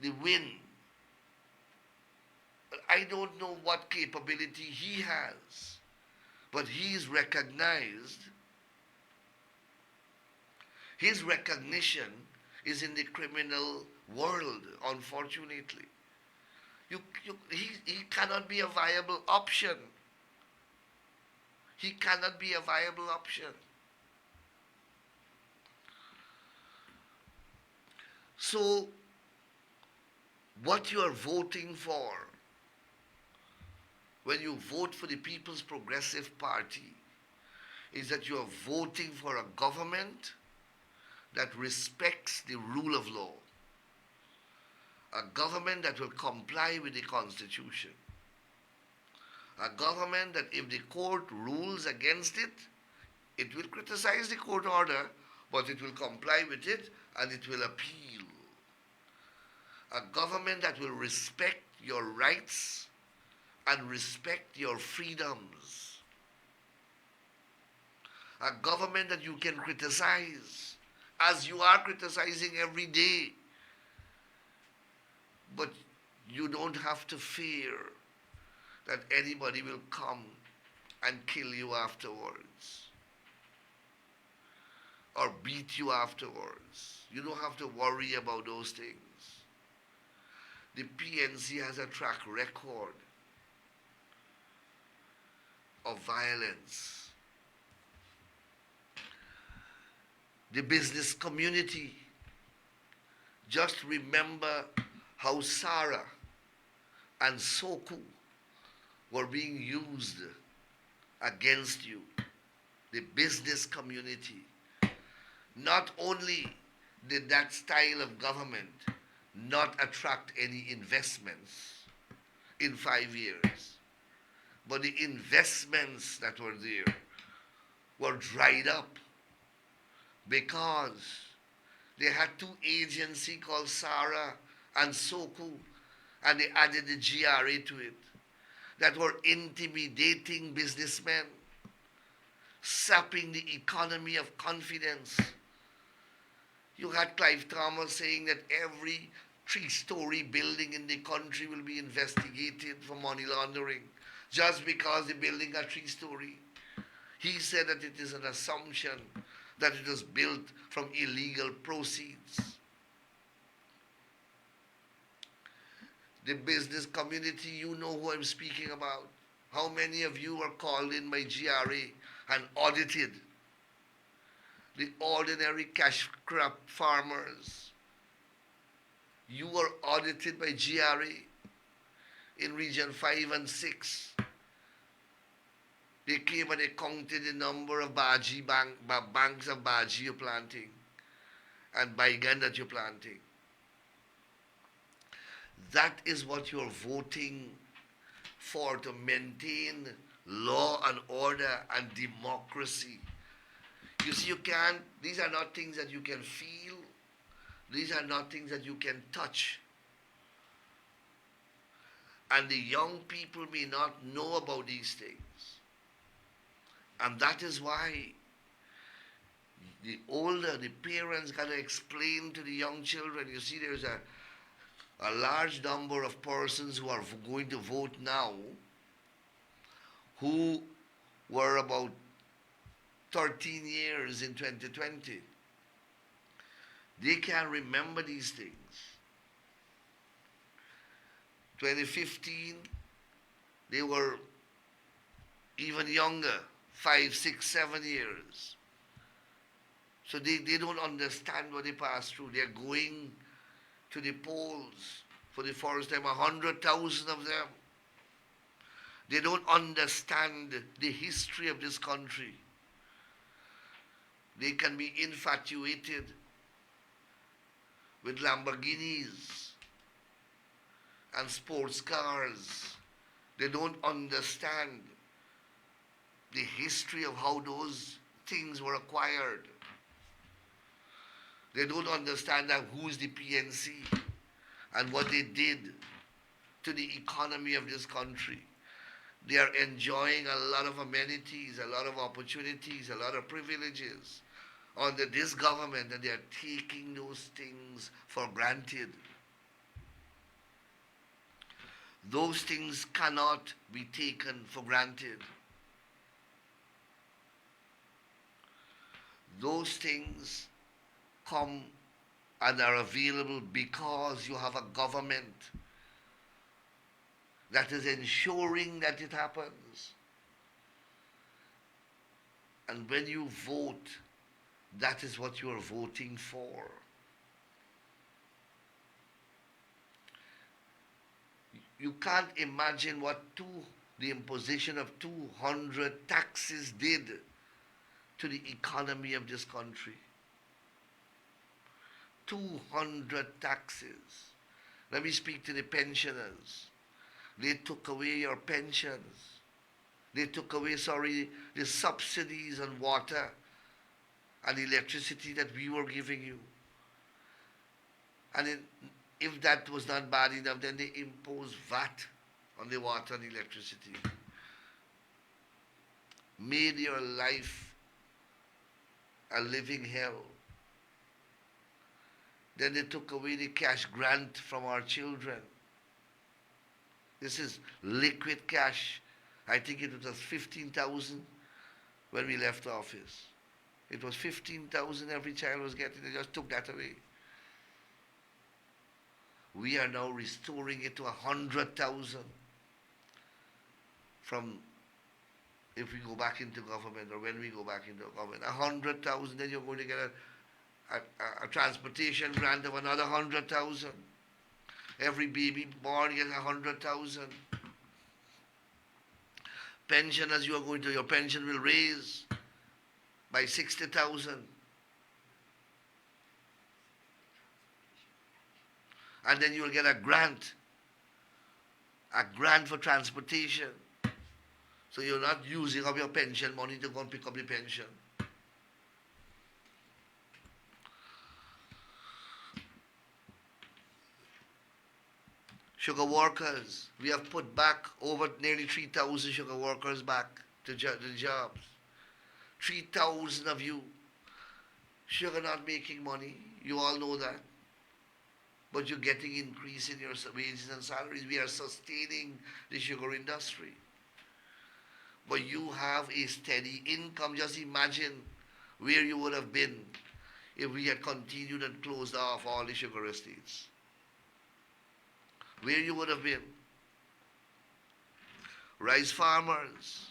the win. I don't know what capability he has, but he is recognized. His recognition is in the criminal world, unfortunately. He cannot be a viable option. He cannot be a viable option. So, what you are voting for, when you vote for the People's Progressive Party, is that you are voting for a government that respects the rule of law, a government that will comply with the Constitution, a government that if the court rules against it, it will criticize the court order, but it will comply with it and it will appeal. A government that will respect your rights and respect your freedoms. A government that you can criticize, as you are criticizing every day, but you don't have to fear that anybody will come and kill you afterwards or beat you afterwards. You don't have to worry about those things. The PNC has a track record of violence. The business community, just remember how Sarah and Soku were being used against you. The business community. Not only did that style of government not attract any investments in 5 years, but the investments that were there were dried up because they had two agencies called Sarah and Soku, and they added the GRA to it, that were intimidating businessmen, sapping the economy of confidence. You had Clive Thomas saying that every 3-story building in the country will be investigated for money laundering just because the building are 3-story. He said that it is an assumption that it was built from illegal proceeds. The business community, you know who I'm speaking about. How many of you are called in by GRA and audited? The ordinary cash crop farmers. You were audited by GRA in Region 5 and 6. They came and they counted the number of banks of bhaji you're planting and baigan that you're planting. That is what you're voting for, to maintain law and order and democracy. You see, these are not things that you can feel. These are not things that you can touch. And the young people may not know about these things. And that is why the parents got to explain to the young children. You see, there's a large number of persons who are going to vote now who were about 13 years in 2020. They can remember these things. 2015, they were even younger, 5, 6, 7 years. So they don't understand what they passed through. They're going to the polls for the first time, 100,000 of them. They don't understand the history of this country. They can be infatuated with Lamborghinis and sports cars. They don't understand the history of how those things were acquired. They don't understand that who's the PNC and what they did to the economy of this country. They are enjoying a lot of amenities, a lot of opportunities, a lot of privileges under this government, and they are taking those things for granted. Those things cannot be taken for granted. Those things come and are available because you have a government that is ensuring that it happens. And when you vote, that is what you are voting for. You can't imagine what the imposition of 200 taxes did to the economy of this country. 200 taxes. Let me speak to the pensioners. They took away your pensions. They took away, the subsidies on water and electricity that we were giving you. And if that was not bad enough, then they imposed VAT on the water and electricity. Made your life a living hell. Then they took away the cash grant from our children. This is liquid cash. I think it was 15,000 when we left office. It was 15,000 every child was getting. They just took that away. We are now restoring it to 100,000 from, if we go back into government, or when we go back into government, 100,000, then you're going to get a transportation grant of another 100,000. Every baby born gets 100,000. Pension, as you are going to, your pension will raise by 60,000. And then you will get a grant for transportation. So you're not using up your pension money to go and pick up the pension. Sugar workers, we have put back over nearly 3,000 sugar workers back to the jobs. 3,000 of you. Sugar not making money, you all know that. But you're getting increase in your wages and salaries. We are sustaining the sugar industry. But you have a steady income. Just imagine where you would have been if we had continued and closed off all the sugar estates. Where you would have been. Rice farmers.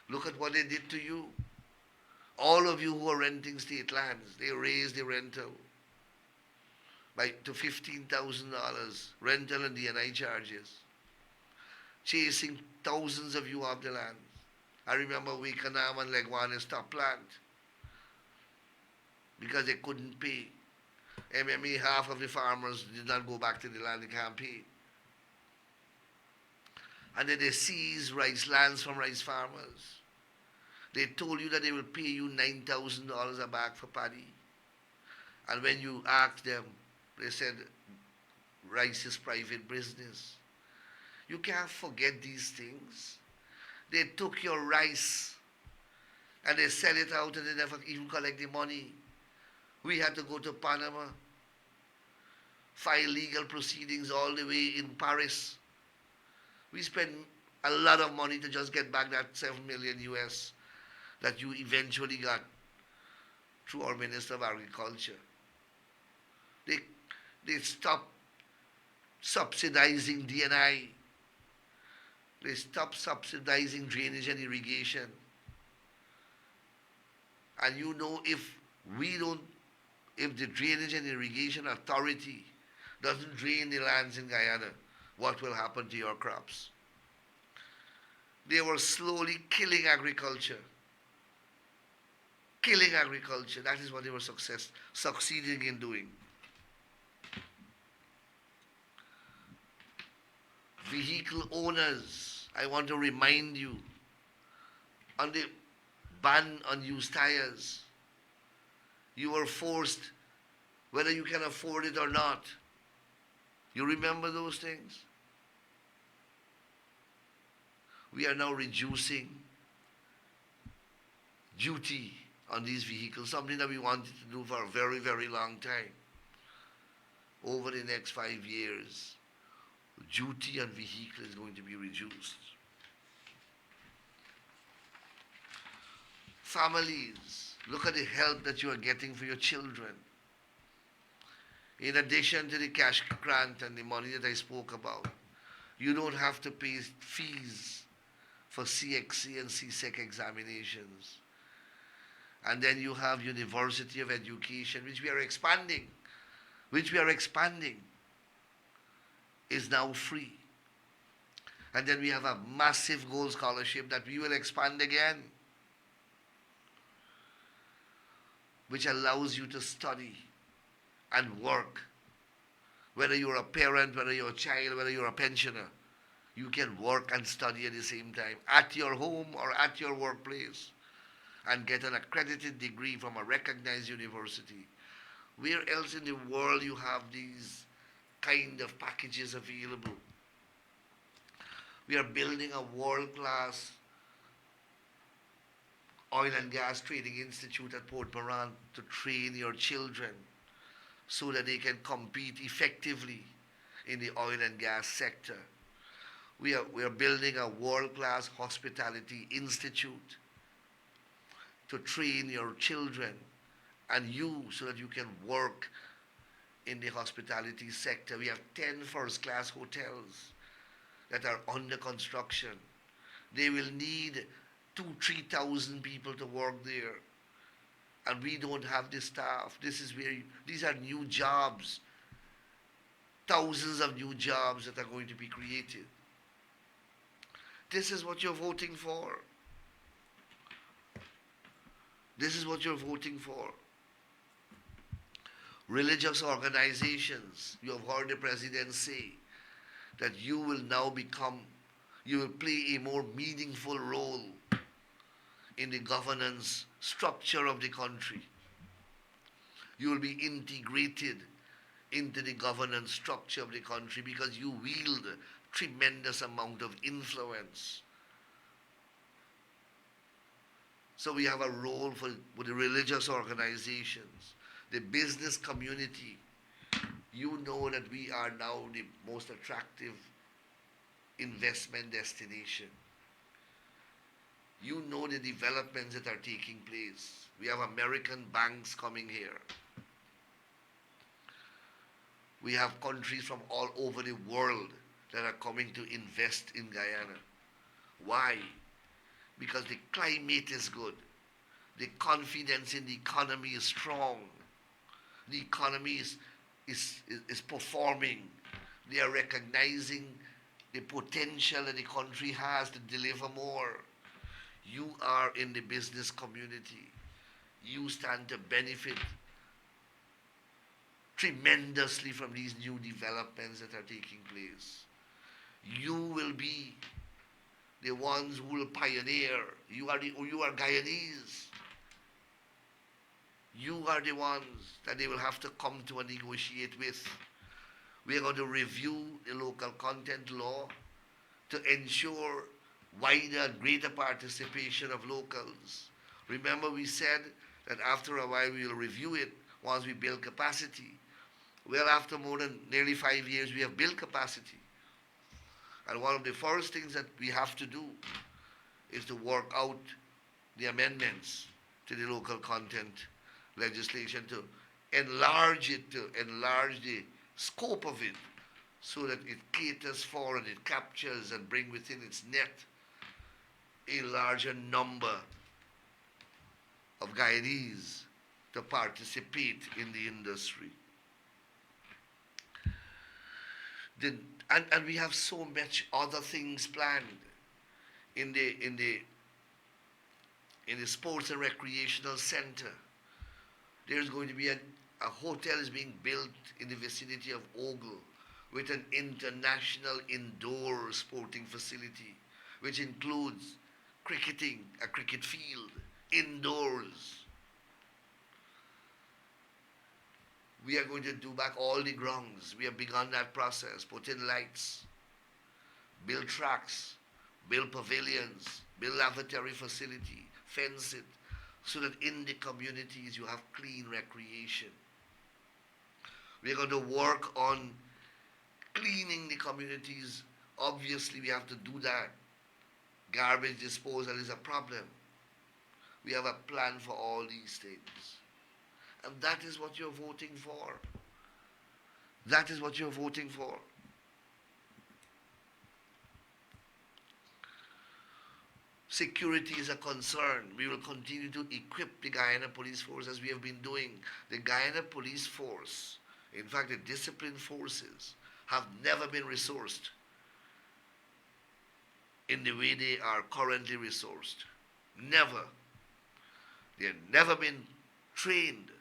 Look at what they did to you. All of you who are renting state lands, they raised the rental to $15,000 rental and D&I charges, chasing thousands of you off the land. I remember Wakenham and Legwana stopped plant because they couldn't pay. MMA, half of the farmers did not go back to the land, they can't pay. And then they seized rice lands from rice farmers. They told you that they will pay you $9,000 a bag for paddy. And when you asked them, they said, rice is private business. You can't forget these things. They took your rice and they sell it out and they never even collect the money. We had to go to Panama, file legal proceedings all the way in Paris. We spent a lot of money to just get back that 7 million US that you eventually got through our Minister of Agriculture. They stopped subsidizing D&I. They stopped subsidizing drainage and irrigation. And you know, if the Drainage and Irrigation Authority doesn't drain the lands in Guyana, what will happen to your crops? They were slowly killing agriculture. Killing agriculture. That is what they were succeeding in doing. Vehicle owners, I want to remind you, on the ban on used tires, you were forced, whether you can afford it or not. You remember those things? We are now reducing duty on these vehicles, something that we wanted to do for a very, very long time. Over the next 5 years, Duty on vehicle is going to be reduced. Families, look at the help that you are getting for your children. In addition to the cash grant and the money that I spoke about, you don't have to pay fees for CXC and CSEC examinations. And then you have University of Education, which we are expanding, is now free. And then we have a massive gold scholarship that we will expand again, which allows you to study and work. Whether you're a parent, whether you're a child, whether you're a pensioner, you can work and study at the same time at your home or at your workplace and get an accredited degree from a recognized university. Where else in the world you have these kind of packages available? We are building a world-class oil and gas trading institute at Port Moran to train your children so that they can compete effectively in the oil and gas sector. We are building a world-class hospitality institute to train your children and you so that you can work in the hospitality sector. We have 10 first-class hotels that are under construction. They will need 2,000-3,000 people to work there. And we don't have the staff. These are new jobs. Thousands of new jobs that are going to be created. This is what you're voting for. This is what you're voting for. Religious organizations, you have heard the president say that you will play a more meaningful role in the governance structure of the country. You will be integrated into the governance structure of the country because you wield a tremendous amount of influence. So we have a role for the religious organizations, the business community. You know that we are now the most attractive investment destination. You know the developments that are taking place. We have American banks coming here. We have countries from all over the world that are coming to invest in Guyana. Why? Because the climate is good. The confidence in the economy is strong. The economy is performing. They are recognizing the potential that the country has to deliver more. You are in the business community. You stand to benefit tremendously from these new developments that are taking place. You will be the ones who will pioneer. You are Guyanese. You are the ones that they will have to come to and negotiate with. We are going to review the local content law to ensure wider and greater participation of locals. Remember, we said that after a while we will review it once we build capacity. Well, after more than nearly 5 years, we have built capacity. And one of the first things that we have to do is to work out the amendments to the local content legislation to enlarge the scope of it so that it caters for and it captures and brings within its net a larger number of Guyanese to participate in the industry. And we have so much other things planned in the sports and recreational center. There's going to be a hotel is being built in the vicinity of Ogle with an international indoor sporting facility, which includes cricketing, a cricket field, indoors. We are going to do back all the grounds. We have begun that process, put in lights, build tracks, build pavilions, build lavatory facility, fence it, so that in the communities you have clean recreation. We are going to work on Cleaning the communities, obviously we have to do that. Garbage disposal is a problem. We have a plan for all these things. And that is what you're voting for. That is what you're voting for. Security is a concern. We will continue to equip the Guyana Police Force as we have been doing. The Guyana Police Force, in fact, the disciplined forces, have never been resourced in the way they are currently resourced. Never. They have never been trained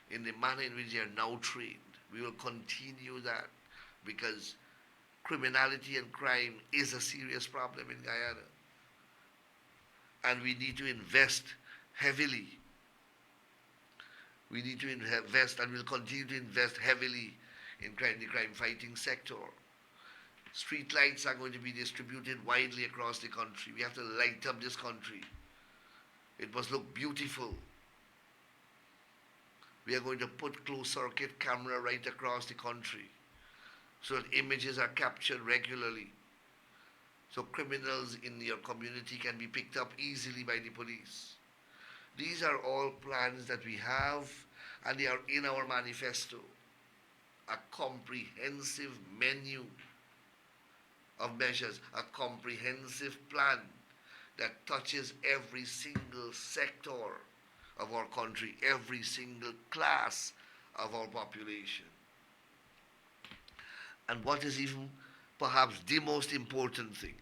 in the manner in which they are now trained. We will continue that because criminality and crime is a serious problem in Guyana. And we need to invest heavily. We need to invest and will continue to invest heavily in the crime fighting sector. Street lights are going to be distributed widely across the country. We have to light up this country. It must look beautiful. We are going to put closed circuit camera right across the country so that images are captured regularly. So criminals in your community can be picked up easily by the police. These are all plans that we have, and they are in our manifesto. A comprehensive menu of measures, a comprehensive plan that touches every single sector of our country, every single class of our population. And what is even perhaps the most important thing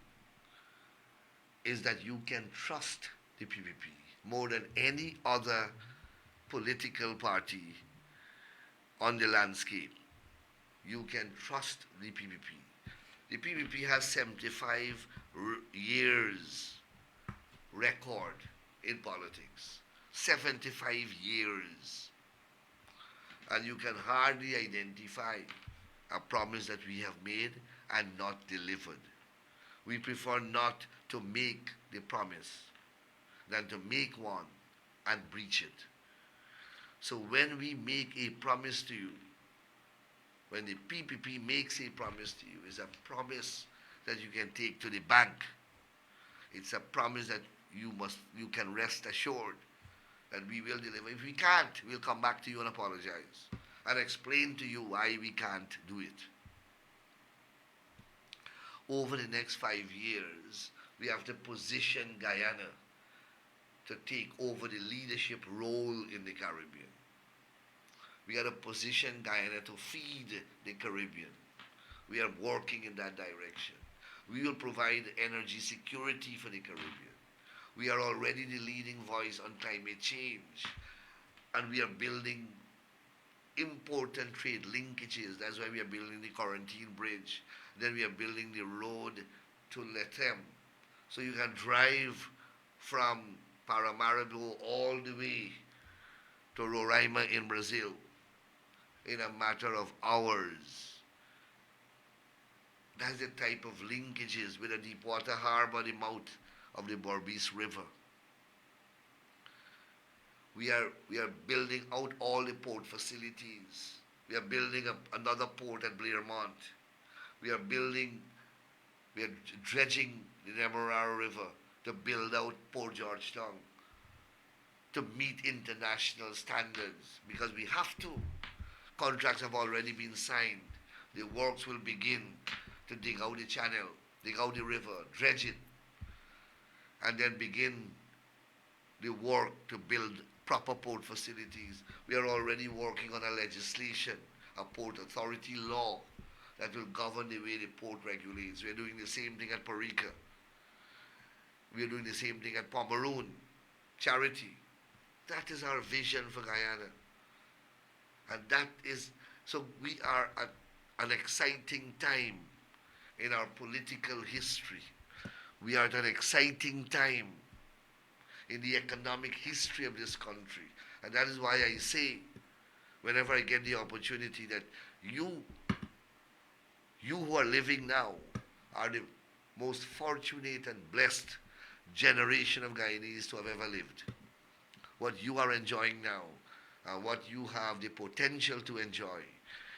is that you can trust the PPP more than any other political party on the landscape. You can trust the PPP. The PPP has 75 years record in politics. 75 years. And you can hardly identify a promise that we have made and not delivered. We prefer not to make the promise than to make one and breach it. So when we make a promise to you, when the PPP makes a promise to you, it's a promise that you can take to the bank. It's a promise that you can rest assured that we will deliver. If we can't, we'll come back to you and apologize and explain to you why we can't do it. Over the next 5 years, we have to position Guyana to take over the leadership role in the Caribbean. We got to position Guyana to feed the Caribbean. We are working in that direction. We will provide energy security for the Caribbean. We are already the leading voice on climate change. And we are building important trade linkages. That's why we are building the Quarantine Bridge. Then we are building the road to Letem. So you can drive from Paramaribo all the way to Roraima in Brazil in a matter of hours. That's the type of linkages with a deep water harbor, the mouth of the Berbice River. We are building out all the port facilities. We are building another port at Blairmont. We are dredging the Demerara River to build out Port Georgetown to meet international standards because we have to. Contracts have already been signed. The works will begin to dig out the channel, dig out the river, dredge it, and then begin the work to build proper port facilities. We are already working on a legislation, a port authority law that will govern the way the port regulates. We are doing the same thing at Parika. We are doing the same thing at Pomeroon, Charity. That is our vision for Guyana. And so we are at an exciting time in our political history. We are at an exciting time in the economic history of this country. And that is why I say, whenever I get the opportunity, that you who are living now are the most fortunate and blessed generation of Guyanese to have ever lived. What you are enjoying now, what you have the potential to enjoy,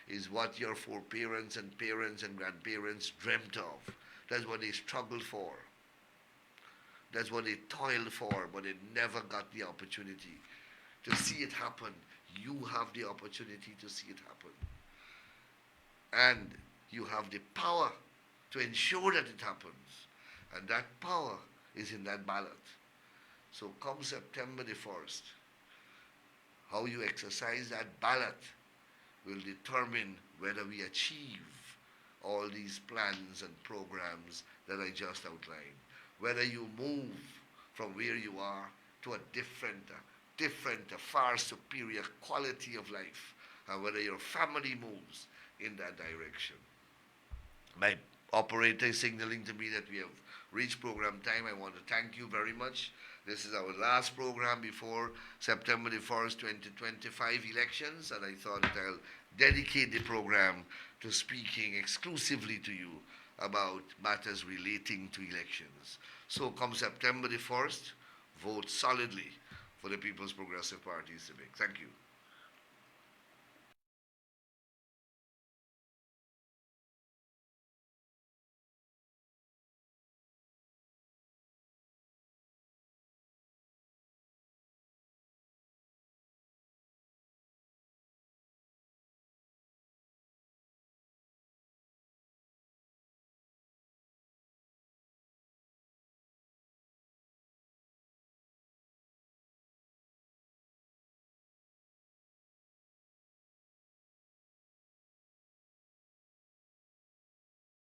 is what your foreparents and parents and grandparents dreamt of. That's what they struggled for. That's what they toiled for, but they never got the opportunity to see it happen. You have the opportunity to see it happen. And you have the power to ensure that it happens. And that power is in that ballot. So come September the 1st, how you exercise that ballot will determine whether we achieve all these plans and programs that I just outlined. Whether you move from where you are to a different, far superior quality of life, and whether your family moves in that direction. My operator is signaling to me that we have reached program time. I want to thank you very much. This is our last program before September the 1st, 2025 elections, and I thought that I'll dedicate the program to speaking exclusively to you about matters relating to elections. So come September the 1st, vote solidly for the People's Progressive Party Civic. Thank you.